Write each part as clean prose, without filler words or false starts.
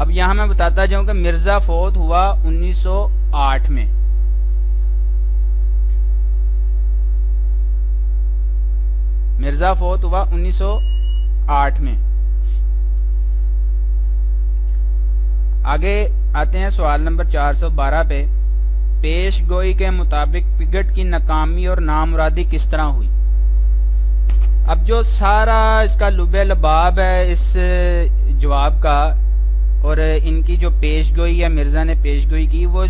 اب یہاں میں بتاتا جاؤں کہ مرزا فوت ہوا 1908 میں. مرزا فوت ہوا 1908 میں. آگے آتے ہیں سوال نمبر 412 پہ. پیش گوئی کے مطابق پگٹ کی ناکامی اور نامرادی کس طرح ہوئی؟ اب جو سارا اس کا لب لباب ہے اس جواب کا اور ان کی جو پیش گوئی ہے مرزا نے پیش گوئی کی، وہ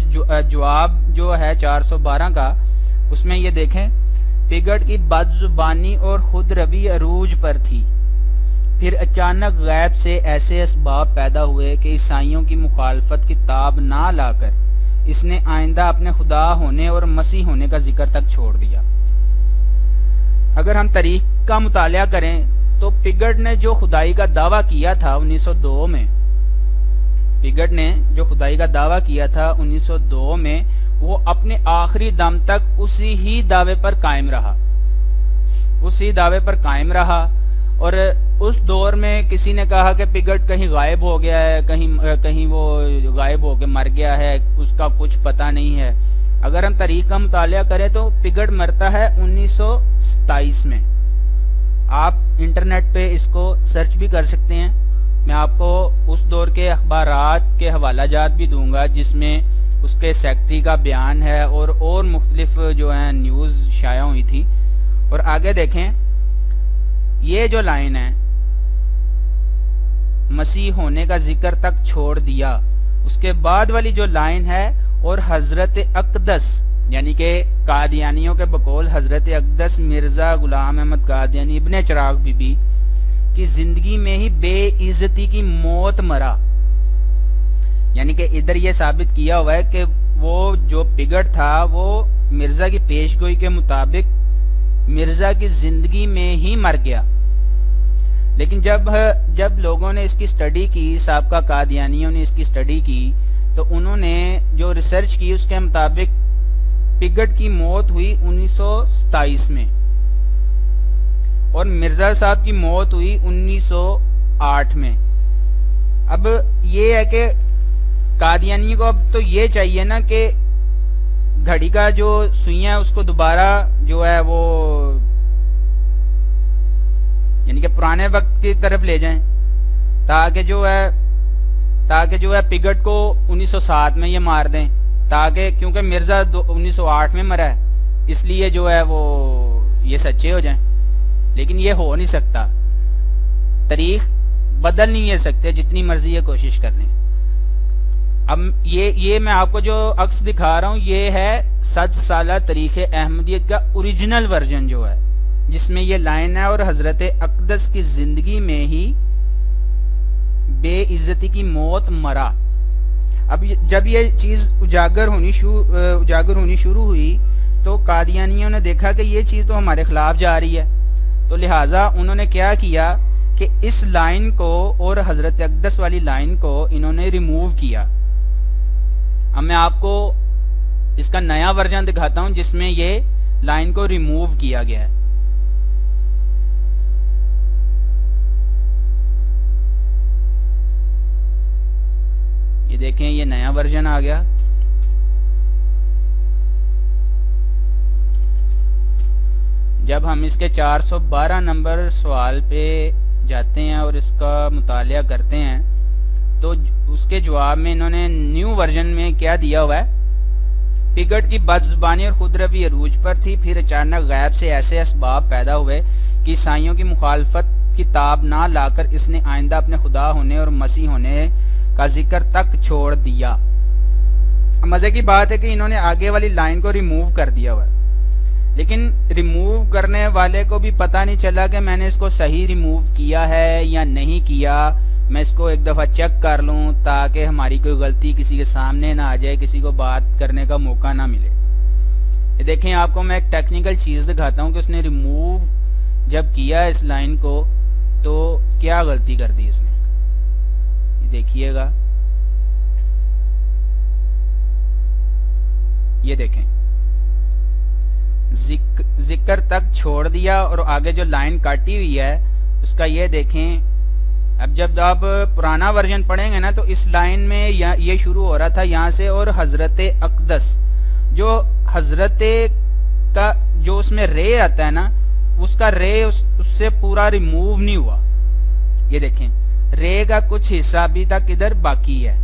جواب جو ہے 412 کا، اس میں یہ دیکھیں پگٹ کی بد زبانی اور خود روی عروج پر تھی. پھر اچانک غیب سے ایسے اسباب پیدا ہوئے کہ عیسائیوں کی مخالفت کی تاب نہ لا کر اس نے آئندہ اپنے خدا ہونے اور مسیح ہونے کا ذکر تک چھوڑ دیا. اگر ہم تاریخ کا مطالعہ کریں تو پگٹ نے جو خدائی کا دعویٰ کیا تھا 1902 میں، پگٹ نے جو خدائی کا دعویٰ کیا تھا 1902 میں، وہ اپنے آخری دم تک اسی ہی دعوے پر قائم رہا، اسی دعوے پر قائم رہا. اور اس دور میں کسی نے کہا کہ پگٹ کہیں غائب ہو گیا ہے، کہیں وہ غائب ہو کے مر گیا ہے، اس کا کچھ پتہ نہیں ہے. اگر ہم تاریخ کا مطالعہ کریں تو پگٹ مرتا ہے 1927 میں. آپ انٹرنیٹ پہ اس کو سرچ بھی کر سکتے ہیں. میں آپ کو اس دور کے اخبارات کے حوالہ جات بھی دوں گا جس میں اس کے سیکٹری کا بیان ہے اور مختلف جو ہیں نیوز شائع ہوئی تھی. اور آگے دیکھیں یہ جو لائن ہے مسیح ہونے کا ذکر تک چھوڑ دیا، اس کے بعد والی جو لائن ہے اور حضرت اقدس یعنی کہ قادیانیوں کے بقول حضرت اقدس مرزا غلام احمد قادیانی ابن چراغ بی بی کی زندگی میں ہی بے عزتی کی موت مرا. یعنی کہ ادھر یہ ثابت کیا ہوا ہے کہ وہ جو پگٹ تھا وہ مرزا کی پیش گوئی کے مطابق مرزا کی زندگی میں ہی مر گیا. لیکن جب لوگوں نے اس کی سٹڈی کی، سابقہ قادیانیوں نے اس کی سٹڈی کی، تو انہوں نے جو ریسرچ کی اس کے مطابق پگٹ کی موت ہوئی 1927 میں اور مرزا صاحب کی موت ہوئی 1908 میں. اب یہ ہے کہ قادیانی کو اب تو یہ چاہیے نا کہ گھڑی کا جو سوئیاں اس کو دوبارہ جو ہے وہ یعنی کہ پرانے وقت کی طرف لے جائیں تاکہ جو ہے پگٹ کو 1907 میں یہ مار دیں، تاکہ کیونکہ مرزا 1908 میں مرا ہے اس لیے جو ہے وہ یہ سچے ہو جائیں. لیکن یہ ہو نہیں سکتا، تاریخ بدل نہیں سکتے جتنی مرضی یہ کوشش کر لیں. اب یہ میں آپ کو جو عکس دکھا رہا ہوں یہ ہے 7 سالہ تاریخ احمدیت کا اوریجنل ورژن جو ہے جس میں یہ لائن ہے اور حضرت اقدس کی زندگی میں ہی بے عزتی کی موت مرا. اب جب یہ چیز اجاگر ہونی شروع ہوئی تو قادیانیوں نے دیکھا کہ یہ چیز تو ہمارے خلاف جا رہی ہے، تو لہٰذا انہوں نے کیا کیا کہ اس لائن کو اور حضرت اقدس والی لائن کو انہوں نے ریموو کیا. اب میں آپ کو اس کا نیا ورژن دکھاتا ہوں جس میں یہ لائن کو ریموو کیا گیا ہے. یہ دیکھیں یہ نیا ورژن آ گیا. جب ہم اس کے 412 نمبر سوال پہ جاتے ہیں اور اس کا مطالعہ کرتے ہیں تو اس کے جواب میں انہوں نے نیو ورژن میں کیا دیا ہوا ہے، پگٹ کی بد زبانی اور خود روی عروج پر تھی، پھر اچانک غیب سے ایسے اسباب پیدا ہوئے کہ عیسائیوں کی مخالفت کی تاب نہ لا کر اس نے آئندہ اپنے خدا ہونے اور مسیح ہونے کا ذکر تک چھوڑ دیا. مزے کی بات ہے کہ انہوں نے آگے والی لائن کو ریموو کر دیا ہوا ہے، لیکن ریموو کرنے والے کو بھی پتہ نہیں چلا کہ میں نے اس کو صحیح ریموو کیا ہے یا نہیں کیا. میں اس کو ایک دفعہ چیک کر لوں تاکہ ہماری کوئی غلطی کسی کے سامنے نہ آ جائے، کسی کو بات کرنے کا موقع نہ ملے. یہ دیکھیں آپ کو میں ایک ٹیکنیکل چیز دکھاتا ہوں کہ اس نے ریموو جب کیا اس لائن کو تو کیا غلطی کر دی اس نے. یہ دیکھیے گا، یہ دیکھیں ذکر تک چھوڑ دیا اور آگے جو لائن کاٹی ہوئی ہے اس کا یہ دیکھیں اب جب آپ پرانا ورژن پڑھیں گے نا تو اس لائن میں یہ شروع ہو رہا تھا یہاں سے، اور حضرت اقدس جو حضرت کا جو اس میں رے آتا ہے نا، اس کا رے اس سے پورا ریموو نہیں ہوا. یہ دیکھیں رے کا کچھ حصہ ابھی تک ادھر باقی ہے.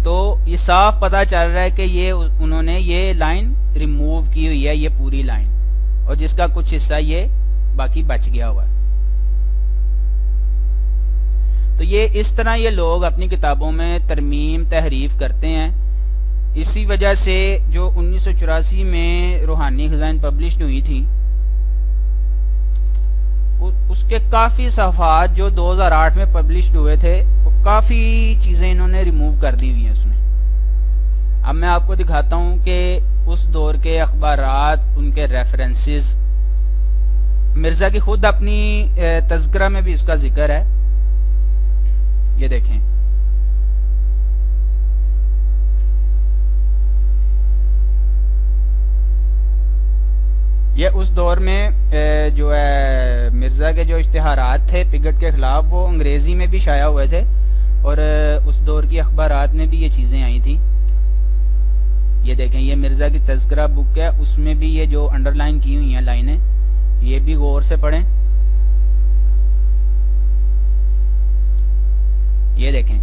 تو یہ صاف پتہ چل رہا ہے کہ یہ انہوں نے یہ لائن ریموو کی ہوئی ہے، یہ پوری لائن، اور جس کا کچھ حصہ یہ باقی بچ گیا ہوا ہے. تو یہ اس طرح یہ لوگ اپنی کتابوں میں ترمیم تحریف کرتے ہیں. اسی وجہ سے جو 1984 میں روحانی خزائن پبلش ہوئی تھی، اس کے کافی صفحات جو 2008 میں پبلش ہوئے تھے، وہ کافی چیزیں انہوں نے ریموو کر دی ہوئی ہیں اس میں. اب میں آپ کو دکھاتا ہوں کہ اس دور کے اخبارات، ان کے ریفرنسز، مرزا کی خود اپنی تذکرہ میں بھی اس کا ذکر ہے. یہ دیکھیں یہ اس دور میں جو ہے مرزا کے جو اشتہارات تھے پگٹ کے خلاف، وہ انگریزی میں بھی شائع ہوئے تھے، اور اس دور کی اخبارات میں بھی یہ چیزیں آئی تھیں. یہ دیکھیں یہ مرزا کی تذکرہ بک ہے، اس میں بھی یہ جو انڈر لائن کی ہوئی ہیں لائنیں، یہ بھی غور سے پڑھیں. یہ دیکھیں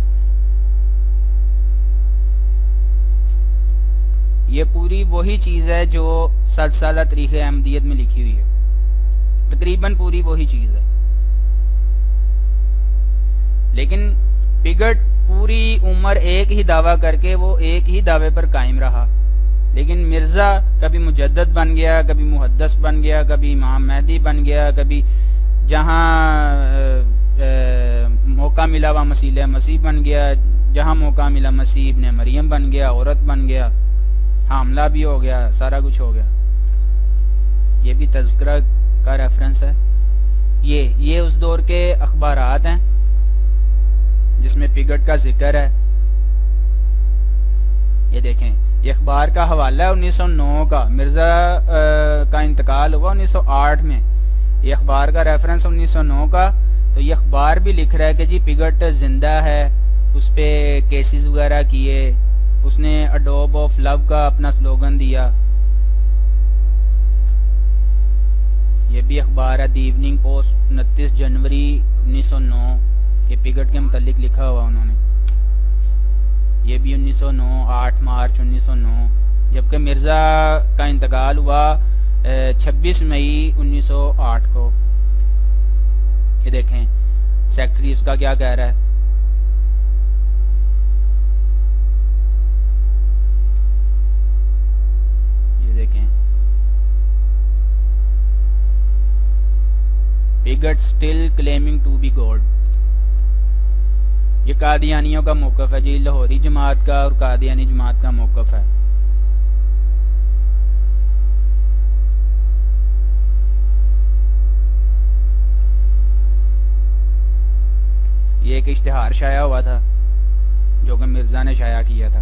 یہ پوری وہی چیز ہے جو 7 سالہ تاریخ احمدیت میں لکھی ہوئی ہے، تقریباً پوری وہی چیز ہے. لیکن پگٹ پوری عمر ایک ہی دعویٰ کر کے وہ ایک ہی دعوے پر قائم رہا. لیکن مرزا کبھی مجدد بن گیا، کبھی محدث بن گیا، کبھی امام مہدی بن گیا، کبھی جہاں موقع ملا وہاں مسیح مسیح بن گیا، جہاں موقع ملا مسیح ابن مریم بن گیا، عورت بن گیا، حاملہ بھی ہو گیا، سارا کچھ ہو گیا. یہ بھی تذکرہ کا ریفرنس ہے. یہ اس دور کے اخبارات ہیں جس میں پگٹ کا ذکر ہے. یہ دیکھیں یہ اخبار کا حوالہ ہے 1909 کا، مرزا کا انتقال ہوا 1908 میں. یہ اخبار کا ریفرنس 1909 کا. تو یہ اخبار بھی لکھ رہا ہے کہ جی پگٹ زندہ ہے، اس پہ کیسز وغیرہ کیے، اس نے اڈوب آف لو کا اپنا سلوگن دیا. یہ بھی اخبار ہے دی ایوننگ پوسٹ 29 جنوری 1909. یہ پگٹ کے متعلق لکھا ہوا انہوں نے. یہ بھی 1909 8 مارچ 1909، جبکہ مرزا کا انتقال ہوا 26 مئی 1908 کو. یہ دیکھیں سیکٹری اس کا کیا کہہ رہا ہے. یہ دیکھیں Pigott still claiming to be God. یہ قادیانیوں کا موقف ہے جی، لاہوری جماعت کا اور قادیانی جماعت کا موقف ہے. یہ ایک اشتہار شائع ہوا تھا جو کہ مرزا نے شائع کیا تھا.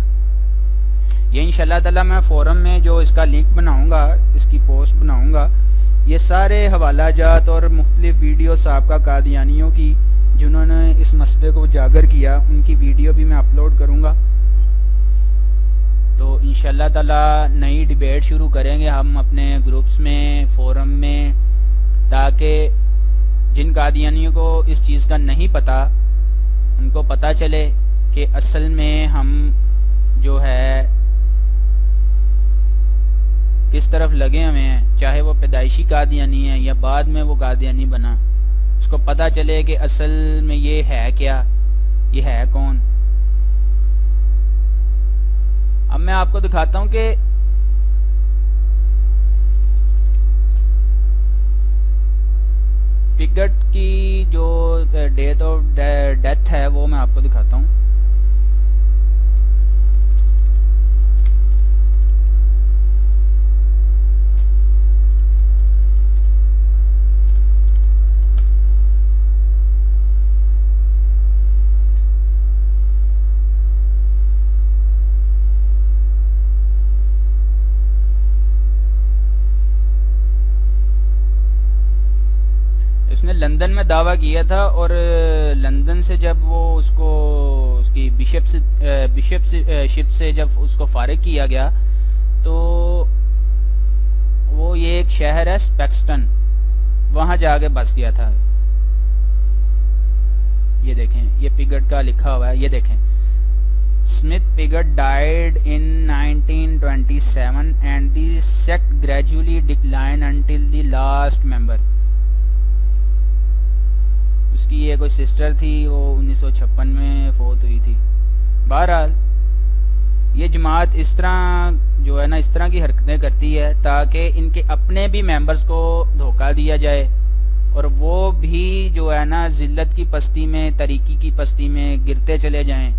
یہ انشاءاللہ تعالی میں فورم میں جو اس کا لنک بناؤں گا، اس کی پوسٹ بناؤں گا، یہ سارے حوالہ جات اور مختلف ویڈیو سابقہ قادیانیوں کی جنہوں نے اس مسئلے کو اجاگر کیا، ان کی ویڈیو بھی میں اپلوڈ کروں گا. تو انشاءاللہ تعالی نئی ڈیبیٹ شروع کریں گے ہم اپنے گروپس میں، فورم میں، تاکہ جن قادیانیوں کو اس چیز کا نہیں پتہ ان کو پتہ چلے کہ اصل میں ہم جو ہے کس طرف لگے ہوئے ہیں، چاہے وہ پیدائشی قادیانی ہیں یا بعد میں وہ قادیانی بنا، اس کو پتہ چلے کہ اصل میں یہ ہے کیا، یہ ہے کون. اب میں آپ کو دکھاتا ہوں کہ پگٹ کی جو ڈیٹ آف ڈیتھ ہے وہ میں آپ کو دکھاتا ہوں. نے لندن میں دعویٰ کیا تھا، اور لندن سے جب وہ اس کی بشپ شپ سے جب اس کو فارغ کیا گیا تو وہ یہ ایک شہر ہے سپیکسٹن، وہاں جا کے بس گیا تھا. یہ دیکھیں، یہ پیگٹ کا لکھا ہوا ہے، یہ دیکھیں. Smith Pigott died in 1927 and the sect gradually declined until the last member. اس کی یہ کوئی سسٹر تھی، وہ 1956 میں فوت ہوئی تھی. بہرحال یہ جماعت اس طرح جو ہے نا، اس طرح کی حرکتیں کرتی ہے تاکہ ان کے اپنے بھی ممبرز کو دھوکہ دیا جائے، اور وہ بھی جو ہے نا ذلت کی پستی میں، طریقی کی پستی میں گرتے چلے جائیں.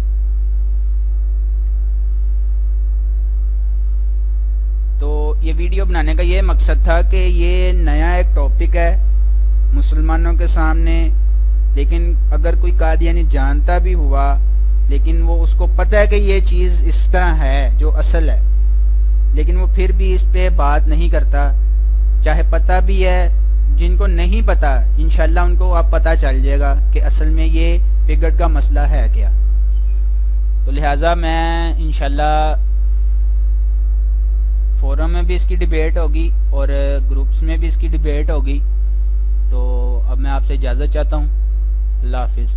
تو یہ ویڈیو بنانے کا یہ مقصد تھا کہ یہ نیا ایک ٹاپک ہے مسلمانوں کے سامنے، لیکن اگر کوئی قادیانی جانتا بھی ہوا لیکن وہ اس کو پتہ ہے کہ یہ چیز اس طرح ہے جو اصل ہے، لیکن وہ پھر بھی اس پہ بات نہیں کرتا. چاہے پتہ بھی ہے، جن کو نہیں پتہ انشاءاللہ ان کو اب پتہ چل جائے گا کہ اصل میں یہ پگٹ کا مسئلہ ہے کیا. تو لہٰذا میں انشاءاللہ فورم میں بھی اس کی ڈیبیٹ ہوگی اور گروپس میں بھی اس کی ڈیبیٹ ہوگی. تو اب میں آپ سے اجازت چاہتا ہوں. اللہ حافظ.